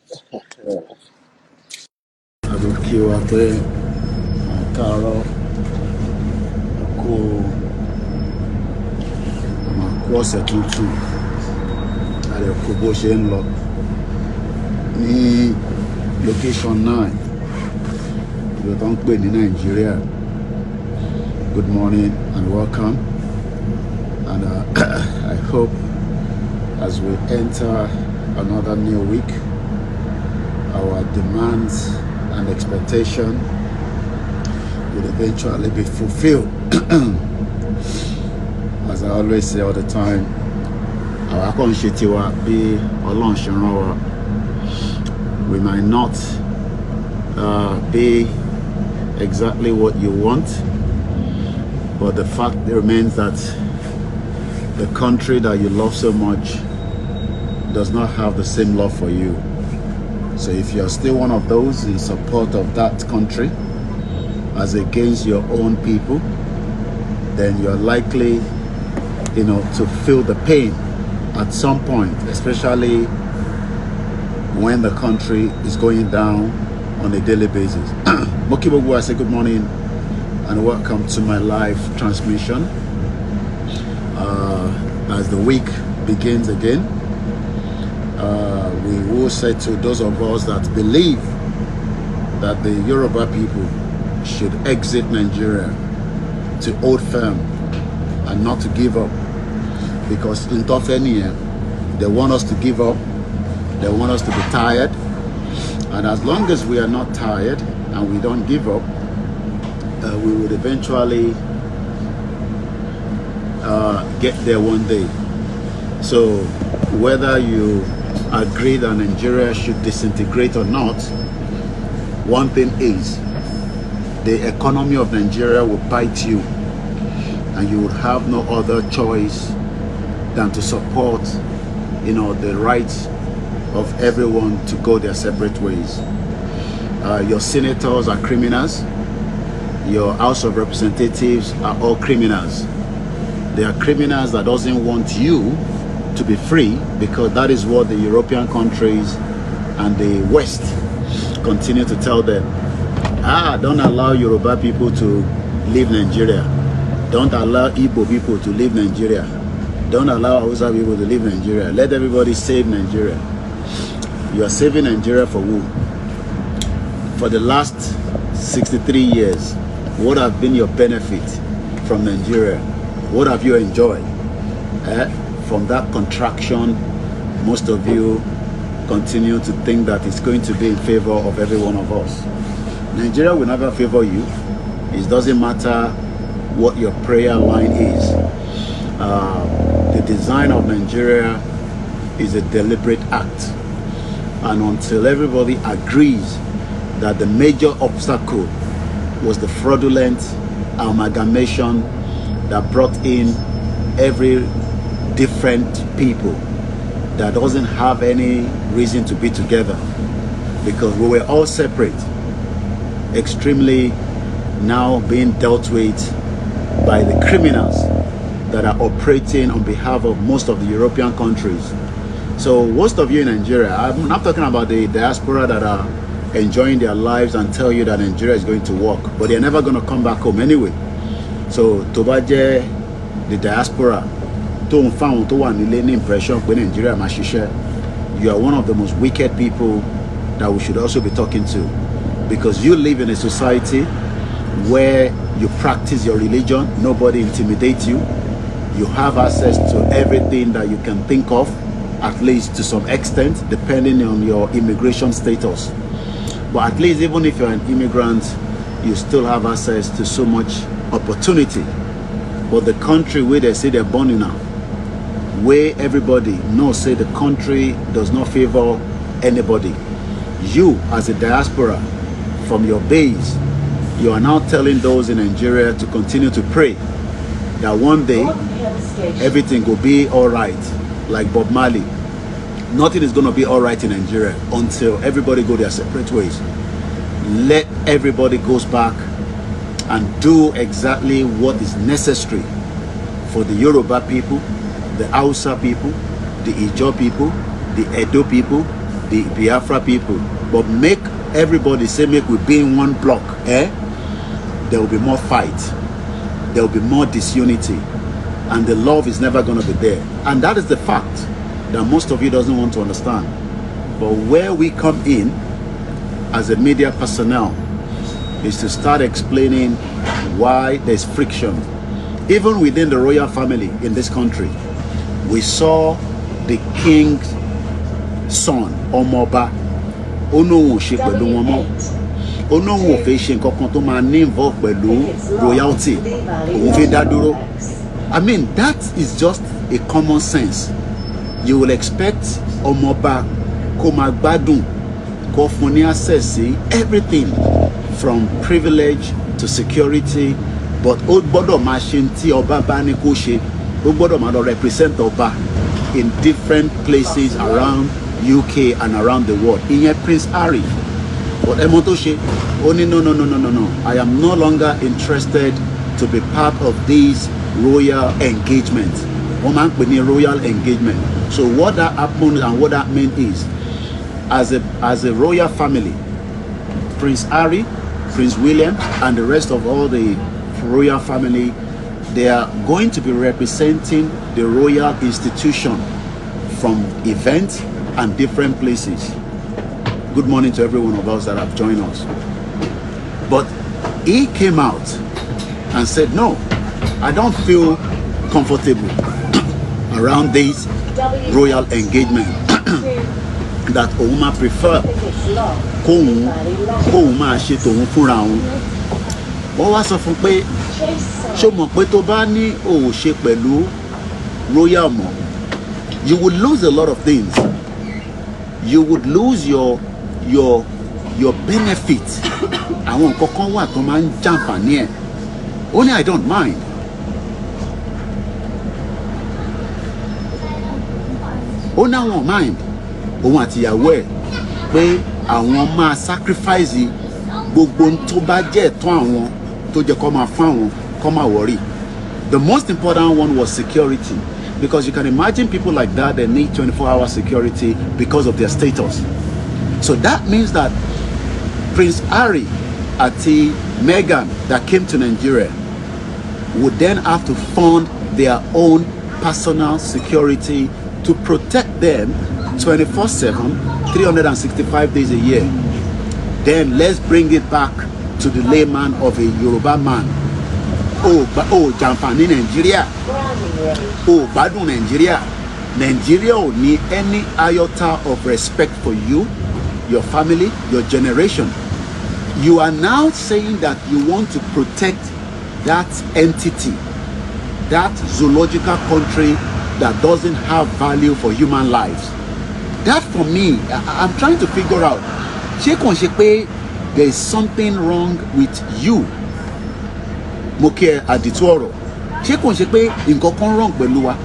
Kí wa pé káàárọ̀ kú ọ̀sẹ̀ tuntun àrẹ kú bó ṣe ń lọ ní location 9 ibi tó ń pè ní Nigeria. Good morning and welcome, and I hope as we enter another new week, our demands and expectation will eventually be fulfilled. As I always say all the time, our akọ́nṣetiwa bí Ọlọ́run ṣe rán wa. We might not be exactly what you want, but the fact remains that the country that you love so much does not have the same love for you. So if you're still one of those in support of that country as against your own people, then you're likely, to feel the pain at some point, especially when the country is going down on a daily basis. Mokibogu, I say good morning and welcome to my live transmission. As the week begins again, we will say to those of us that believe that the Yoruba people should exit Nigeria to hold firm and not to give up, because in Tofenia they want us to give up, they want us to be tired, and as long as we are not tired and we don't give up, we would eventually get there one day. So whether you agree that Nigeria should disintegrate or not, one thing is, the economy of Nigeria will bite you, and you would have no other choice than to support, the rights of everyone to go their separate ways. Your senators are criminals. Your House of Representatives are all criminals. They are criminals that doesn't want you to be free, because that is what the European countries and the West continue to tell them. Don't allow Yoruba people to leave Nigeria. Don't allow Igbo people to leave Nigeria. Don't allow Hausa people to leave Nigeria. Let everybody save Nigeria. You are saving Nigeria for who? For the last 63 years, what have been your benefit from Nigeria? What have you enjoyed? From that contraction, most of you continue to think that it's going to be in favor of every one of us. Nigeria will never favor you. It doesn't matter what your prayer line is. The design of Nigeria is a deliberate act. And until everybody agrees that the major obstacle was the fraudulent amalgamation that brought in every different people that doesn't have any reason to be together, because we were all separate, extremely now being dealt with by the criminals that are operating on behalf of most of the European countries. So most of you in Nigeria, I'm not talking about the diaspora that are enjoying their lives and tell you that Nigeria is going to work, but they're never going to come back home anyway. So Tobaje, the diaspora, don't found to one impression when Nigeria mashisha, you are one of the most wicked people that we should also be talking to, because you live in a society where you practice your religion, nobody intimidates you, you have access to everything that you can think of, at least to some extent, depending on your immigration status. But at least even if you're an immigrant, you still have access to so much opportunity. But the country where they say they're born in now, where everybody knows, say the country does not favor anybody. You as a diaspora, from your base, you are now telling those in Nigeria to continue to pray that one day everything will be all right, like Bob Marley. Nothing is going to be all right in Nigeria until everybody go their separate ways. Let everybody goes back and do exactly what is necessary for the Yoruba people, the Hausa people, the Ijaw people, the Edo people, the Biafra people, but make everybody say make we be in one block, there will be more fight, there will be more disunity, and the love is never going to be there. And that is the fact that most of you doesn't want to understand. But where we come in as a media personnel is to start explaining why there's friction. Even within the royal family in this country, we saw the king's son, Omoba, Ono ṣe pẹ̀lú wọn mọ́. Ono wo fẹ́ ṣe nǹkan kan tó máa ní involve pẹ̀lú royalty. Òun fẹ́ dá dúró. I mean, that is just a common sense. You will expect Omoba kó máa gbádùn, kó fún ní access sí everything from privilege to security, but ó gbọ́dọ̀ máa ṣe tí ọba bá ní kó ṣe. Ó gbọ́dọ̀ máa lọ represent ọba in different places around UK and around the world. Ìyẹn Prince Harry. But ẹmọ tó ṣe, ó ní no. I am no longer interested to be part of this royal engagement. Wọ́n máa ń pè ní royal engagement. So what that happened and what that meant is, as a royal family, Prince Harry, Prince William, and the rest of all the royal family, they are going to be representing the royal institution from events and different places. Good morning to every one of us that have joined us. But he came out and said, no, I don't feel comfortable around this royal engagement. That Ouma prefer kóun máa ṣe tòun fúnra òun. Wọ́n wá sọ fún pé ṣó mọ̀ pé tó bá ní o ò ṣe pẹ̀lú royal mọ́, you would lose a lot of things. You would lose your benefit. Àwọn nǹkan kan wà tó máa ń jàǹfààní ẹ̀. Ó ní I don't mind. Ó ní àwọn mind. Òun àti ìyàwó ẹ̀ pé àwọn máa sacrifice gbogbo tó bá jẹ́ ẹ̀tọ́ àwọn tó jẹ́ kó máa fún àwọn kó máa worry. The most important one was security, because you can imagine people like that, they need 24-hour security because of their status. So that means that Prince Harry àti Meghan that came to Nigeria would then have to fund their own personal security to protect them 24/7, 365 days a year. Then let's bring it back to the layman of a Yoruba man. Jàǹfààní Nigeria. Gbádùn Nigeria. Nigeria ò ní any iota of respect for you, your family, your generation. You are now saying that you want to protect that entity, that zoological country that doesn't have value for human lives. That for me, I'm trying to figure out, ṣé kàn ṣe pé there is something wrong with you? Mo kí ẹ àdìtú ọ̀rọ̀. Ṣé kàn ṣe pé nǹkan kan wrong pẹ̀lú wa?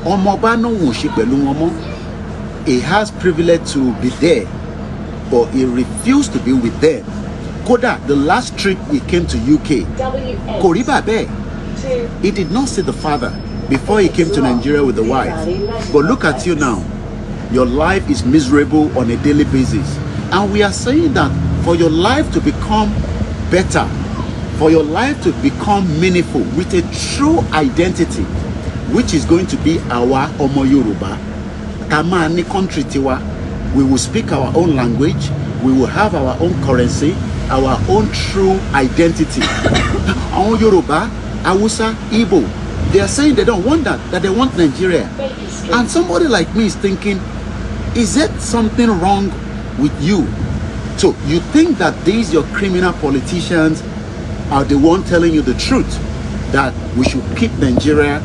Ọmọ ọba náà wọ́n ṣe pẹ̀lú wọn mọ́. He has privilege to be there, but he refused to be with them. Kódà, the last trip he came to UK, kò rí bàbá ẹ̀. He did not see the father before he came to Nigeria with the wife. But look at you now. Your life is miserable on a daily basis. And we are saying that for your life to become better, for your life to become meaningful with a true identity, which is going to be our Omo Yoruba, Tama ni country tiwa, we will speak our own language, we will have our own currency, our own true identity. Our Yoruba, Hausa, Igbo, they are saying they don't want that they want Nigeria. And somebody like me is thinking, is there something wrong with you? So you think that these your criminal politicians are the one telling you the truth, that we should keep Nigeria?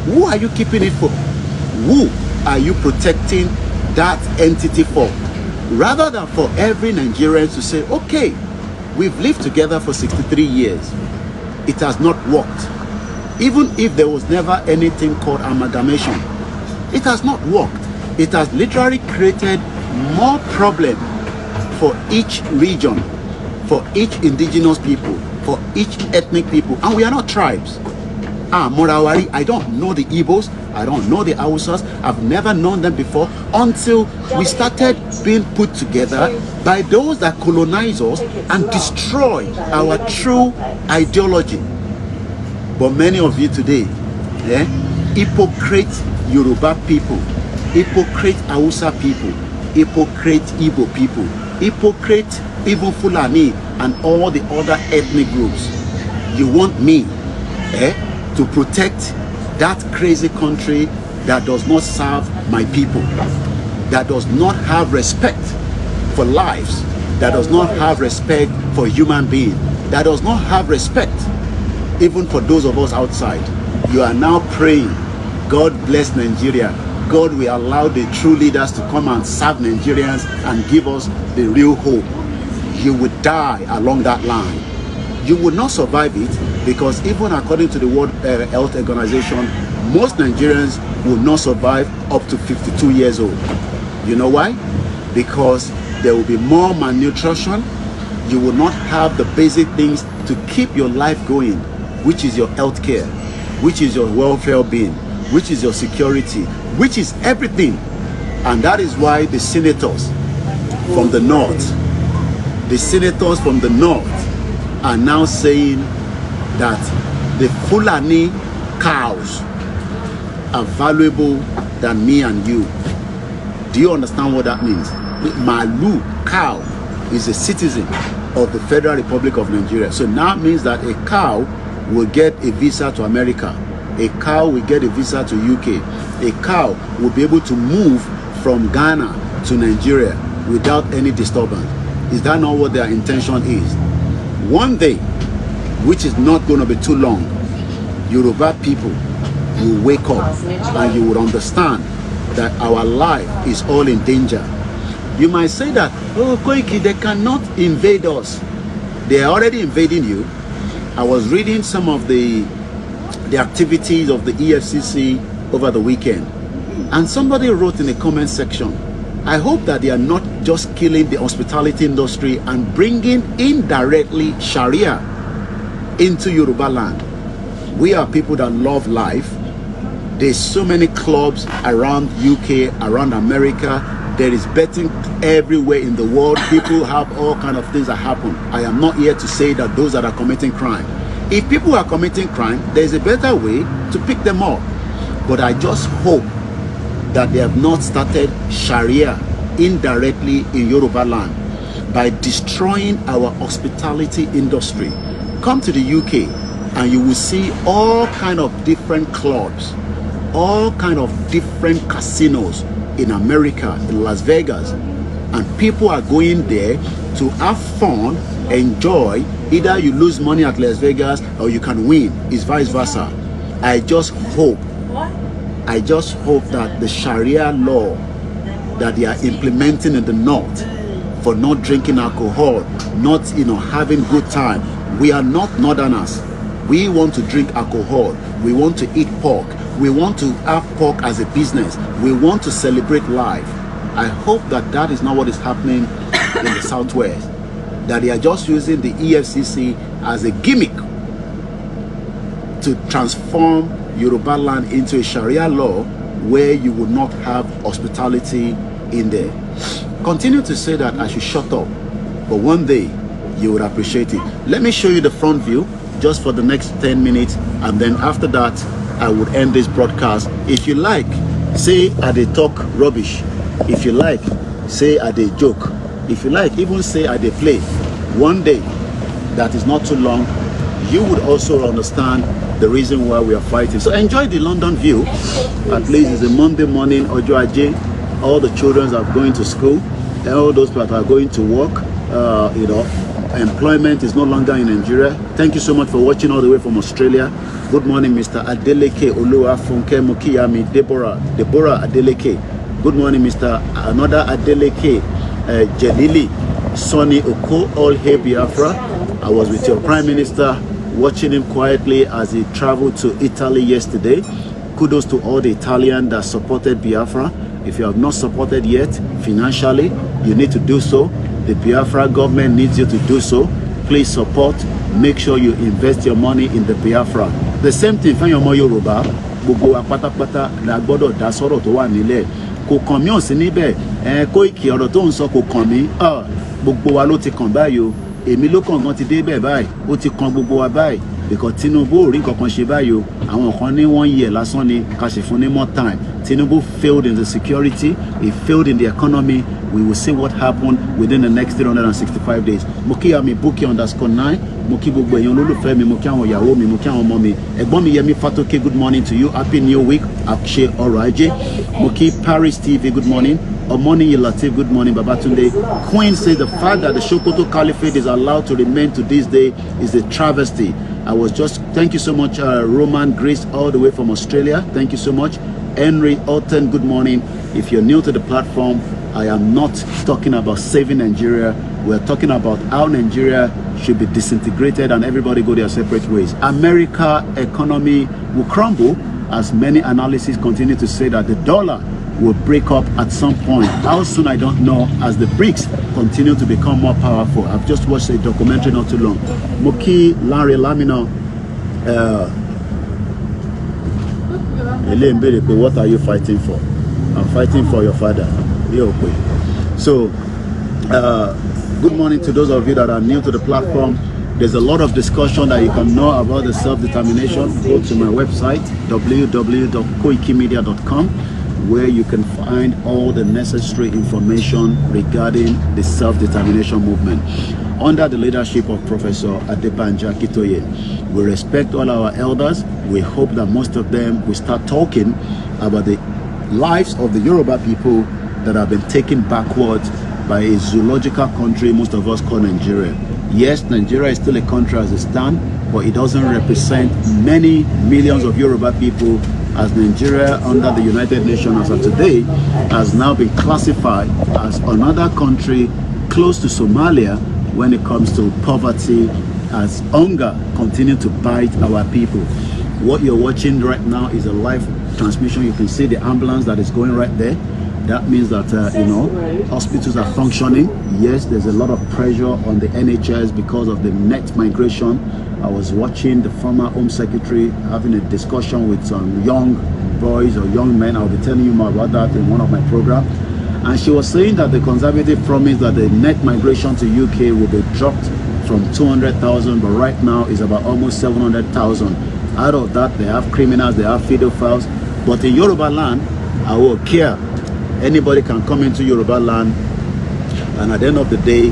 Who are you keeping it for? Who are you protecting that entity for? Rather than for every Nigerian to say, okay, we've lived together for 63 years. It has not worked. Even if there was never anything called amalgamation, it has not worked. It has literally created more problem for each region, for each indigenous people, for each ethnic people. And we are not tribes. Morawari, I don't know the Igbos, I don't know the Hausas. I've never known them before until we started being put together by those that colonize us and destroy our true ideology. But many of you today, hypocrite Yoruba people, hypocrite Hausa people, hypocrite Igbo people, hypocrite even Fulani and all the other ethnic groups. You want me to protect that crazy country that does not serve my people, that does not have respect for lives, that does not have respect for human beings, that does not have respect even for those of us outside. You are now praying, God bless Nigeria. God will allow the true leaders to come and serve Nigerians and give us the real hope. You would die along that line. You will not survive it, because even according to the World Health Organization, most Nigerians will not survive up to 52 years old. You know why? Because there will be more malnutrition. You will not have the basic things to keep your life going, which is your health care, which is your welfare being, which is your security, which is everything. And that is why the senators from the north, are now saying that the Fulani cows are valuable than me and you. Do you understand what that means? The Malu cow is a citizen of the Federal Republic of Nigeria. So now it means that a cow will get a visa to America. A cow will get a visa to UK. A cow will be able to move from Ghana to Nigeria without any disturbance. Is that not what their intention is? One day, which is not going to be too long, Yoruba people will wake up and you will understand that our life is all in danger. You might say that, oh, Koiki, they cannot invade us. They are already invading you. I was reading some of the activities of the EFCC over the weekend, and somebody wrote in the comment section, I hope that they are not just killing the hospitality industry and bringing indirectly Sharia into Yoruba land. We are people that love life. There's so many clubs around UK, around America. There is betting everywhere in the world. People have all kinds of things that happen. I am not here to say that those that are committing crime. If people are committing crime, there's a better way to pick them up. But I just hope that they have not started Sharia indirectly in Yoruba land by destroying our hospitality industry. Come to the UK and you will see all kind of different clubs, all kind of different casinos in America, in Las Vegas, and people are going there to have fun, enjoy. Either you lose money at Las Vegas or you can win. It's vice versa. I just hope that the Sharia law that they are implementing in the north for not drinking alcohol, not having good time. We are not northerners. We want to drink alcohol. We want to eat pork. We want to have pork as a business. We want to celebrate life. I hope that that is not what is happening in the southwest. That they are just using the EFCC as a gimmick to transform Yoruba land into a Sharia law where you will not have hospitality in there. Continue to say that I should shut up, but one day you would appreciate it. Let me show you the front view just for the next 10 minutes, and then after that I would end this broadcast. If you like, say I dey talk rubbish. If you like, say I dey joke. If you like, even say I dey play. One day, that is not too long, you would also understand the reason why we are fighting. So enjoy the London view. At least it's a Monday morning, Ojo Aje. All the children are going to school, and all those people are going to work. Employment is no longer in Nigeria. Thank you so much for watching all the way from Australia. Good morning, Mr. Adeleke Olua Funke Mukiyami Deborah Adeleke. Good morning, Mr. Another Adeleke Jelili Sonny Oko. All hail Biafra. I was with your Prime Minister, watching him quietly as he traveled to Italy yesterday. Kudos to all the Italians that supported Biafra. If you have not supported yet financially, you need to do so. The Biafra government needs you to do so. Please support. Make sure you invest your money in the Biafra. The same thing for your Yoruba. gbogbo wa pátápátá la gbọ́dọ̀ dá sọ̀rọ̀ tó wà nílẹ̀. Kò kàn mí ò sí níbẹ̀, Koiki ọ̀rọ̀ tó ń sọ kò kàn mí, gbogbo wa ló ti kàn báyìí o, èmi ló kàn gan ti dé bẹ̀ báyìí, ó ti kàn gbogbo wa báyìí, because Tinubu ò rí nǹkan kan ṣe báyìí o, àwọn kan ní 1 year lásán ni ká ṣe fún ní more time. Tinubu failed in the security, he failed in the economy. We will see what happened within the next 365 days. Mo kí àmì Bukky_9, mo kí gbogbo èèyàn olólùfẹ́ mi, mo kí àwọn ìyàwó mi, mo kí àwọn ọmọ mi. Ẹ̀gbọ́n mi Yẹmi Fatoke, good morning to you. Happy New Week. Akshe ọrọ̀ ajé. Mo kí Paris TV, good morning. Omoni Latif, good morning. Babatunde. Queen says the fact that the Sokoto Caliphate is allowed to remain to this day is a travesty. Thank you so much, Roman Grace, all the way from Australia. Thank you so much. Henry Alton, good morning. If you're new to the platform, I am not talking about saving Nigeria. We're talking about how Nigeria should be disintegrated and everybody go their separate ways. America economy will crumble as many analysts continue to say that the dollar will break up at some point. How soon, I don't know, as the BRICS continue to become more powerful. I've just watched a documentary not too long. Moki Larry Lamino, what are you fighting for? I'm fighting for your father. So, good morning to those of you that are new to the platform. There's a lot of discussion that you can know about the self-determination. Go to my website, www.koikimedia.com, where you can find all the necessary information regarding the self-determination movement. Under the leadership of Professor Adebanja Kitoye, we respect all our elders. We hope that most of them will start talking about the lives of the Yoruba people that have been taken backwards by a zoological country most of us call Nigeria. Yes, Nigeria is still a country as it stands, but it doesn't represent many millions of Yoruba people, as Nigeria under the United Nations as of today has now been classified as another country close to Somalia when it comes to poverty, as hunger continues to bite our people. What you're watching right now is a live transmission. You can see the ambulance that is going right there. That means that, hospitals are functioning. Yes, there's a lot of pressure on the NHS because of the net migration. I was watching the former Home Secretary having a discussion with some young boys or young men. I'll be telling you more about that in one of my programs. And she was saying that the Conservative promised that the net migration to UK will be dropped from 200,000, but right now is about almost 700,000. Out of that, they have criminals, they have pedophiles. But in Yoruba land, I will care. Anybody can come into Yoruba land, and at the end of the day,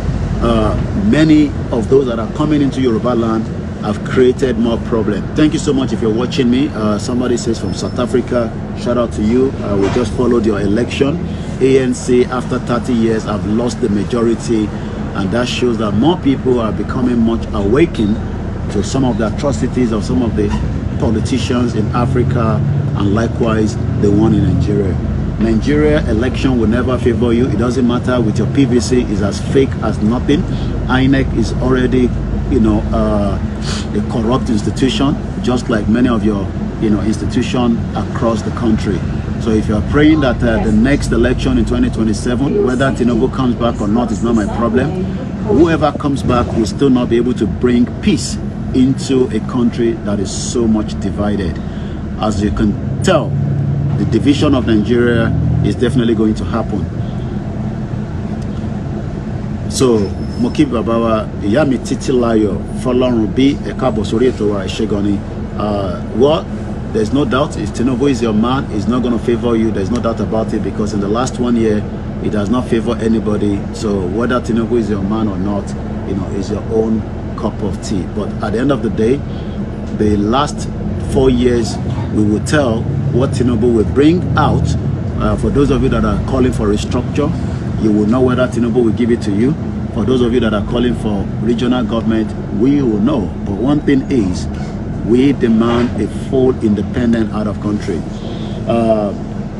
many of those that are coming into Yoruba land have created more problems. Thank you so much if you're watching me. Somebody says from South Africa, shout out to you. We just followed your election. ANC, after 30 years, have lost the majority, and that shows that more people are becoming much awakened to some of the atrocities of some of the politicians in Africa, and likewise the one in Nigeria. Nigeria election will never favor you. It doesn't matter with your PVC, is as fake as nothing. INEC is already, a corrupt institution, just like many of your, institutions across the country. So if you are praying that the next election in 2027, whether Tinubu comes back or not, is not my problem. Whoever comes back will still not be able to bring peace into a country that is so much divided. As you can tell, the division of Nigeria is definitely going to happen. So, Moki Babawa, Yami Titilayo, Fọlọ́run bí Ẹ̀káàbọ̀ sórí ètò wa Ìṣẹ́gun. Well, there's no doubt, if Tinubu is your man, he's not going to favor you. There's no doubt about it, because in the last 1 year, it does not favor anybody. So whether Tinubu is your man or not, is your own cup of tea. But at the end of the day, the last 4 years, we will tell what Tinubu will bring out. For those of you that are calling for restructure, you will know whether Tinubu will give it to you. For those of you that are calling for regional government, we will know. But one thing is, we demand a full independent out of country.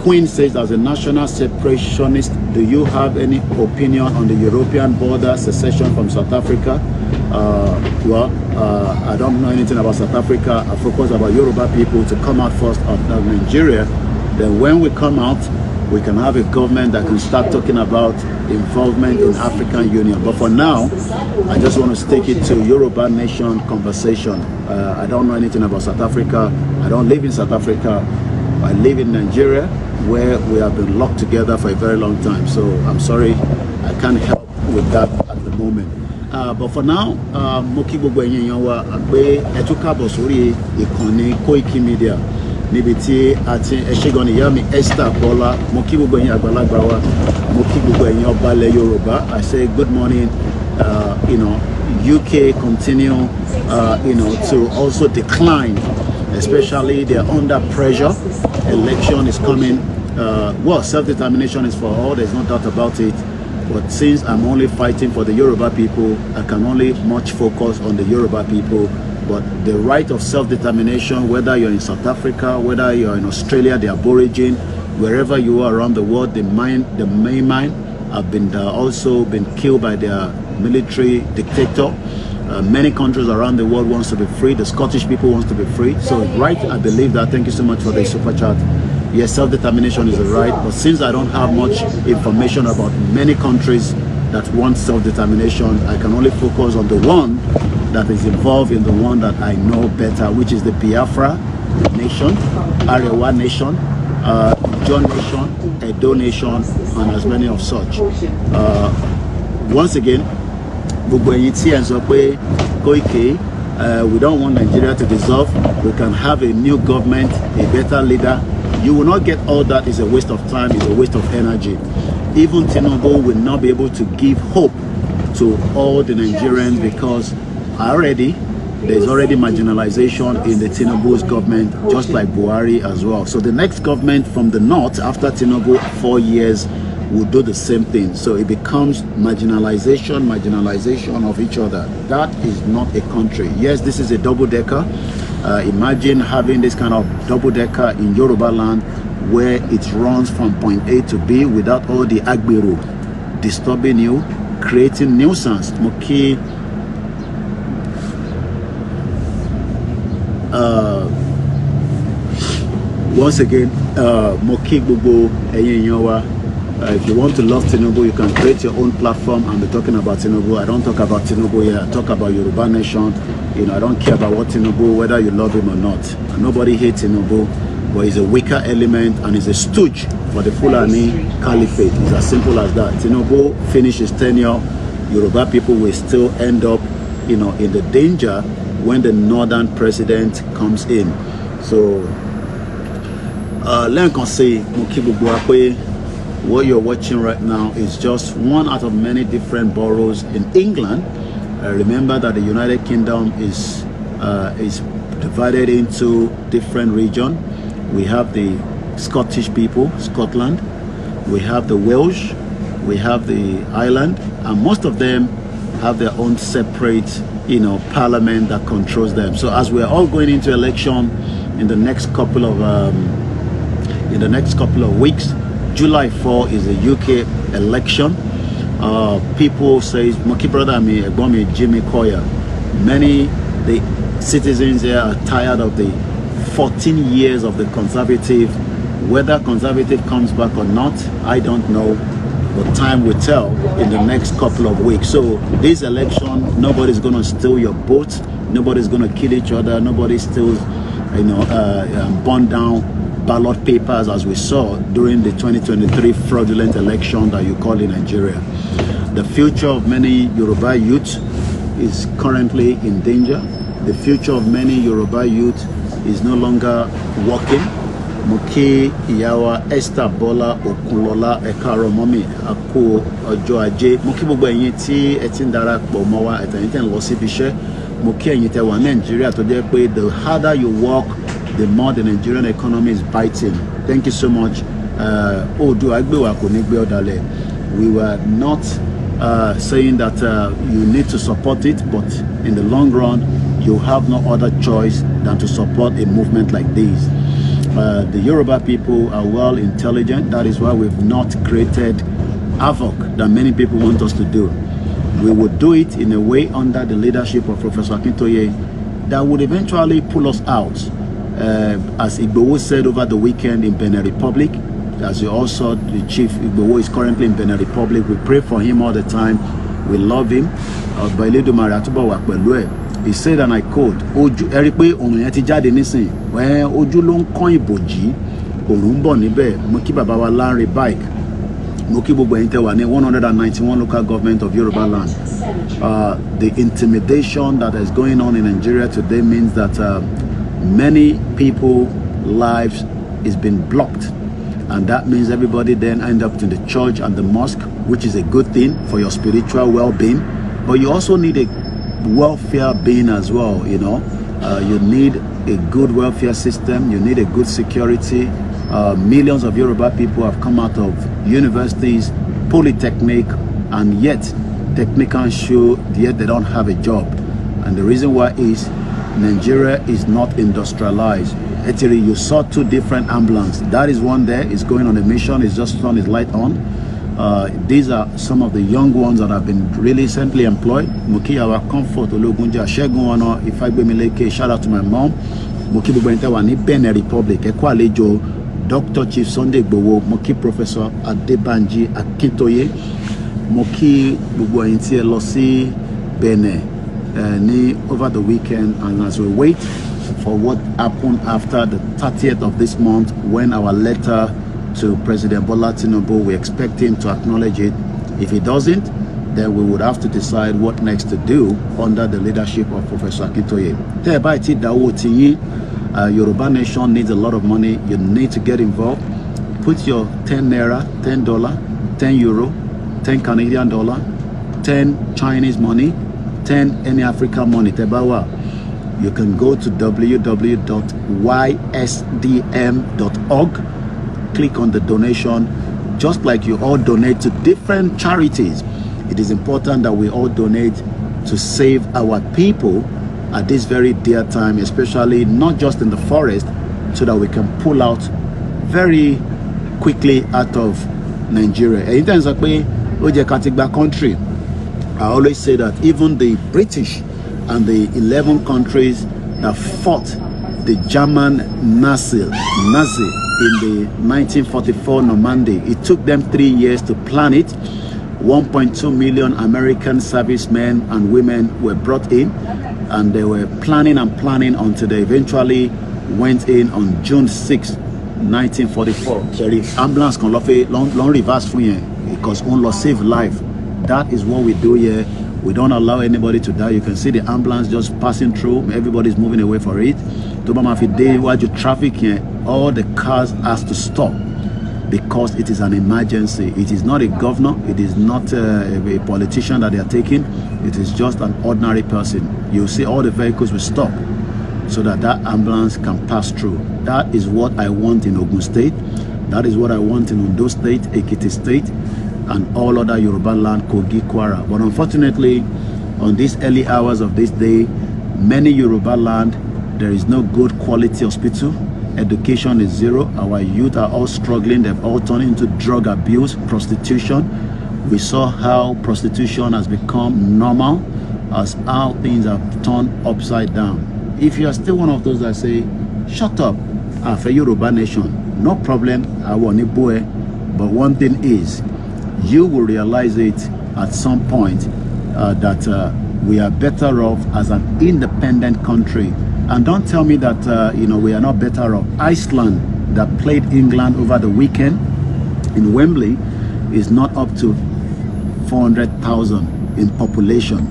Queen says, as a national separationist, do you have any opinion on the European border secession from South Africa? I don't know anything about South Africa. I focus about Yoruba people to come out first of Nigeria. Then when we come out, we can have a government that can start talking about involvement in African Union. But for now, I just want to stick it to Yoruba nation conversation. I don't know anything about South Africa. I don't live in South Africa. I live in Nigeria, where we have been locked together for a very long time. So I'm sorry, I can't help with that at the moment. But for now, mo kí gbogbo ẹ̀yin èèyàn wa pé ẹ tún káàbọ̀ sórí ìkànnì Koikimedia níbi tí a ti ẹṣẹ́gan ìyá mi Esther Bola. Mo kí gbogbo ẹ̀yin àgbàlagbà wa, mo kí gbogbo ẹ̀yin ọba ilẹ̀ Yorùbá. I say good morning. You know, UK continue you know, to also decline, especially they're under pressure. Election is coming. Well, self-determination is for all, there's no doubt about it. But since I'm only fighting for the Yoruba people, I can only much focus on the Yoruba people. But the right of self-determination, whether you're in South Africa, whether you're in Australia, the Aborigine, wherever you are around the world, the Maimai have been also been killed by their military dictator. Many countries around the world wants to be free. The Scottish people wants to be free. So right, I believe that. Thank you so much for the super chat. Yes, self-determination is a right, but since I don't have much information about many countries that want self-determination, I can only focus on the one that is involved in the one that I know better, which is the Biafra nation, Arewa nation, John nation, Edo nation, and as many of such. Once again, Koiki, we don't want Nigeria to dissolve. We can have a new government, a better leader. You will not get all that. Is a waste of time, it's a waste of energy. Even Tinubu will not be able to give hope to all the Nigerians because there's already marginalization in the Tinubu's government, just like Buhari as well. So the next government from the north after Tinubu, 4 years, will do the same thing. So it becomes marginalization of each other. That is not a country. Yes, this is a double-decker. Imagine having this kind of double-decker in Yoruba land where it runs from point A to B without all the Agbiru disturbing you, creating nuisance. Moki, once again, Moki Bubu Eyenyowa. If you want to love Tinubu, you can create your own platform and be talking about Tinubu. I don't talk about Tinubu here. I talk about Yoruba nation. You know, I don't care about what Tinubu, whether you love him or not. Nobody hates Tinubu, but he's a weaker element and he's a stooge for the Fulani Caliphate. It's as simple as that. Tinubu finishes tenure, Yoruba people will still end up, you know, in the danger when the northern president comes in. So, let me say, what you're watching right now is just one out of many different boroughs in England. Remember that the United Kingdom is divided into different regions. We have the Scottish people, Scotland. We have the Welsh. We have the Ireland, and most of them have their own separate, you know, parliament that controls them. So as we're all going into election in the next couple of weeks. July 4 is a UK election. People say, Moki brother, me, Jimmy Koya. Many the citizens here are tired of the 14 years of the conservative. Whether conservative comes back or not, I don't know. But time will tell in the next couple of weeks. So this election, nobody's going to steal your vote. Nobody's going to kill each other. Nobody steals, you know, burn down ballot papers as we saw during the 2023 fraudulent election that you call in Nigeria. The future of many Yoruba youth is currently in danger. The future of many Yoruba youth is no longer working. Moki Iyawa Esther Bola Okunlola Ekaro Momi Ako Ojo Aje. Moki gbogbo ẹ̀yin tí ẹ ti ń darapọ̀ mọ́ wa ẹ̀yin tẹ́ ń lọ síbi iṣẹ́. Moki ẹ̀yin tẹ́ wà Nigeria tó jẹ́ pé the harder you work, the more the Nigerian economy is biting. Thank you so much. We were not saying that you need to support it, but in the long run, you have no other choice than to support a movement like this. The Yoruba people are well intelligent. That is why we've not created havoc that many people want us to do. We would do it in a way under the leadership of Professor Akintoye that would eventually pull us out. As Igboho said over the weekend in Benin Republic, As you all saw, the Chief Igbowo is currently in Benin Republic. We pray for him all the time. We love him. He said, and I quote, Oju eripe ohun yẹn ti jáde nísìn. Ojú ló ń kán ìbòjí. Òrùn ń bọ̀ níbẹ̀. Mo kí bàbá wa Lanre Bike. Mo kí gbogbo ẹ̀yin tẹ́ wà ní 191 local government of Yoruba land. The intimidation that is going on in Nigeria today means that many people's lives is being blocked. And that means everybody then end up in the church and the mosque, which is a good thing for your spiritual well-being. But you also need a welfare being as well, you know. You need a good welfare system. You need a good security. Millions of Yoruba people have come out of universities, polytechnic, and yet technicians show yet they don't have a job. And the reason why is Nigeria is not industrialized. Actually, you saw two different ambulances. That is one there, is going on a mission, it's just turned his light on. These are some of the young ones that have been really recently employed. Muki our comfort Ologunja Shegun Ifagbemileke, shout out to my mom. Muki Bubenta Wani Benin Republic, Ekwalejo, Dr. Chief Sunday Igbowo, Muki Professor Adebanji Akintoye, Muki Bubuainti Losi Benin over the weekend, and as we wait for what happened after the 30th of this month, when our letter to President Bola Tinubu, we expect him to acknowledge it. If he doesn't, then we would have to decide what next to do under the leadership of Professor Akintoye. Yoruba Nation needs a lot of money. You need to get involved. Put your 10 naira, $10, 10 euro, 10 Canadian dollar, 10 Chinese money, 10 any African money. Tebawa. You can go to www.ysdm.org, click on the donation, just like you all donate to different charities. It is important that we all donate to save our people at this very dear time, especially not just in the forest, so that we can pull out very quickly out of Nigeria. In terms of country, I always say that even the British and the 11 countries that fought the German Nazi in the 1944 Normandy, it took them 3 years to plan it. 1.2 million American servicemen and women were brought in, and they were planning and planning until they eventually went in on June 6, 1944. Ambulance can long reverse because only save life. That is what we do here. We don't allow anybody to die. You can see the ambulance just passing through. Everybody's moving away for it. Traffic here, all the cars has to stop because it is an emergency. It is not a governor. It is not a politician that they are taking. It is just an ordinary person. You see all the vehicles will stop so that that ambulance can pass through. That is what I want in Ogun State. That is what I want in Ondo State, Ekiti State, and all other Yoruba land, Kogi, Kwara. But unfortunately, on these early hours of this day, many Yoruba land, there is no good quality hospital. Education is zero. Our youth are all struggling. They've all turned into drug abuse, prostitution. We saw how prostitution has become normal, as how things have turned upside down. If you are still one of those that say, shut up, for Yoruba Nation, no problem, I want it boy. But one thing is, you will realize it at some point that we are better off as an independent country. And don't tell me that we are not better off. Iceland, that played England over the weekend in Wembley, is not up to 400,000 in population.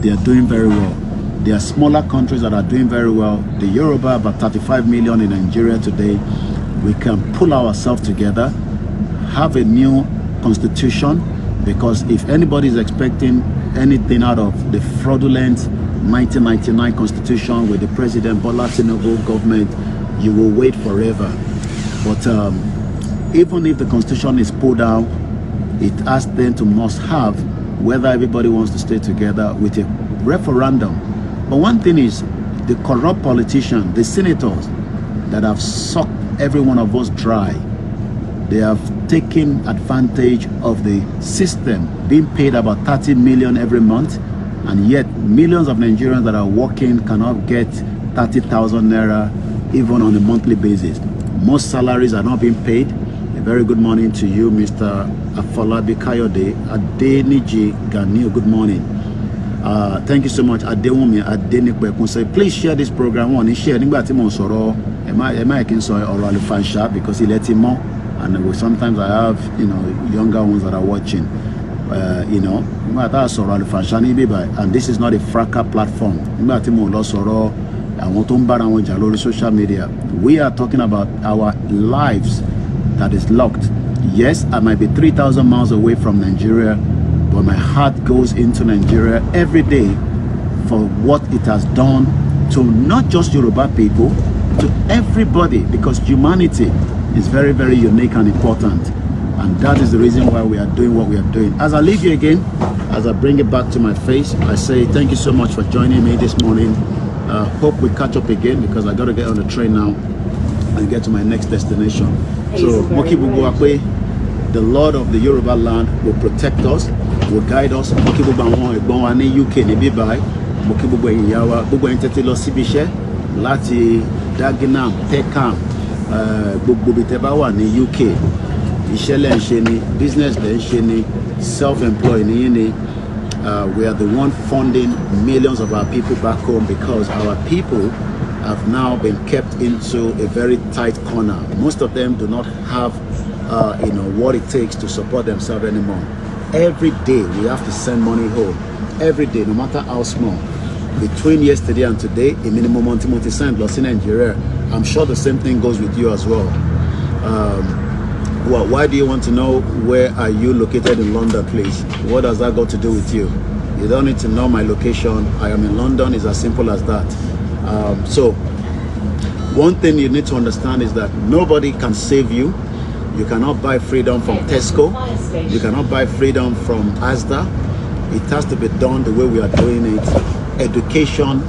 They are doing very well. There are smaller countries that are doing very well. The Yoruba, about 35 million in Nigeria today. We can pull ourselves together, have a new constitution, because if anybody is expecting anything out of the fraudulent 1999 constitution with the President Bola Tinubu government, you will wait forever. But even if the constitution is pulled down, it has then to must have whether everybody wants to stay together with a referendum. But one thing is, the corrupt politicians, the senators that have sucked every one of us dry, they have taken advantage of the system, being paid about 30 million every month, and yet millions of Nigerians that are working cannot get 30,000 naira even on a monthly basis. Most salaries are not being paid. A very good morning to you, Mr. Afolabi Kayode Adeniji Ganil. Good morning. Thank you so much, Adewumi Adenipekun. So please share this program. One share. Nígbà tí mo sọ̀rọ̀, am I can say ọ̀rọ̀ àlùfànṣá because he let him more. And sometimes I have, younger ones that are watching. And this is not a fracas platform. Social media. We are talking about our lives that is locked. Yes, I might be 3,000 miles away from Nigeria, but my heart goes into Nigeria every day for what it has done to not just Yoruba people, to everybody, because humanity is very, very unique and important. And that is the reason why we are doing what we are doing. As I leave you again, as I bring it back to my face, I say thank you so much for joining me this morning. Hope we catch up again because I got to get on the train now and get to my next destination. So, Moki Bubuakwe, the Lord of the Yoruba land will protect us, will guide us. Moki Bubuakwe, Bonwani UK, Nibibai, Moki Bubuakwe, Yawa, Bubuakwe Tetelo Sibishe, Lati Dagenham, Peckham, Bubitebawa, ni UK. Business, self-employed. We are the one funding millions of our people back home because our people have now been kept into a very tight corner. Most of them do not have, what it takes to support themselves anymore. Every day we have to send money home. Every day, no matter how small. Between yesterday and today, a minimum money sent lost in Nigeria. I'm sure the same thing goes with you as well. Well, why do you want to know where are you located in London, please? What does that got to do with you? You don't need to know my location. I am in London. It's as simple as that. So, one thing you need to understand is that nobody can save you. You cannot buy freedom from Tesco. You cannot buy freedom from Asda. It has to be done the way we are doing it. Education,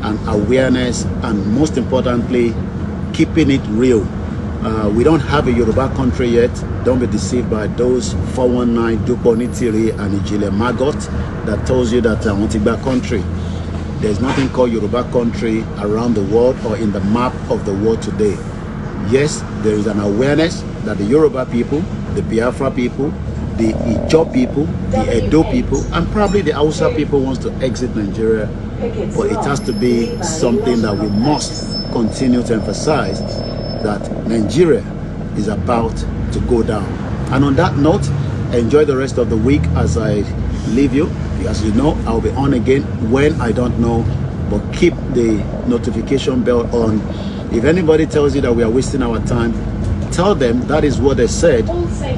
and awareness, and most importantly, keeping it real. We don't have a Yoruba country yet. Don't be deceived by those 419 Duponitiri and Ijile Magot that tells you that I want to be a country. There's nothing called Yoruba country around the world or in the map of the world today. Yes, there is an awareness that the Yoruba people, the Biafra people, the Ijaw people, the Edo people, and probably the Hausa people wants to exit Nigeria. But it has to be something that we must continue to emphasize, that Nigeria is about to go down. And on that note, enjoy the rest of the week as I leave you. As you know, I'll be on again when I don't know, but keep the notification bell on. If anybody tells you that we are wasting our time, tell them that is what they said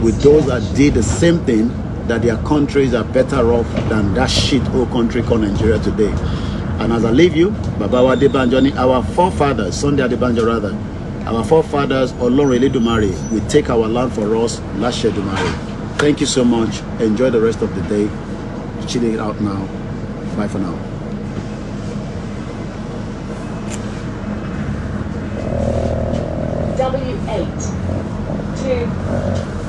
with those that did the same thing, that their countries are better off than that shit old country called Nigeria today. And as I leave you, Babawa Adebanjo, our forefathers, Sunday Adebanjo rather, our forefathers, Olorun Eledumare, will take our land for us, Lashe Dumare. Thank you so much. Enjoy the rest of the day. Chilling it out now. Bye for now. W8 2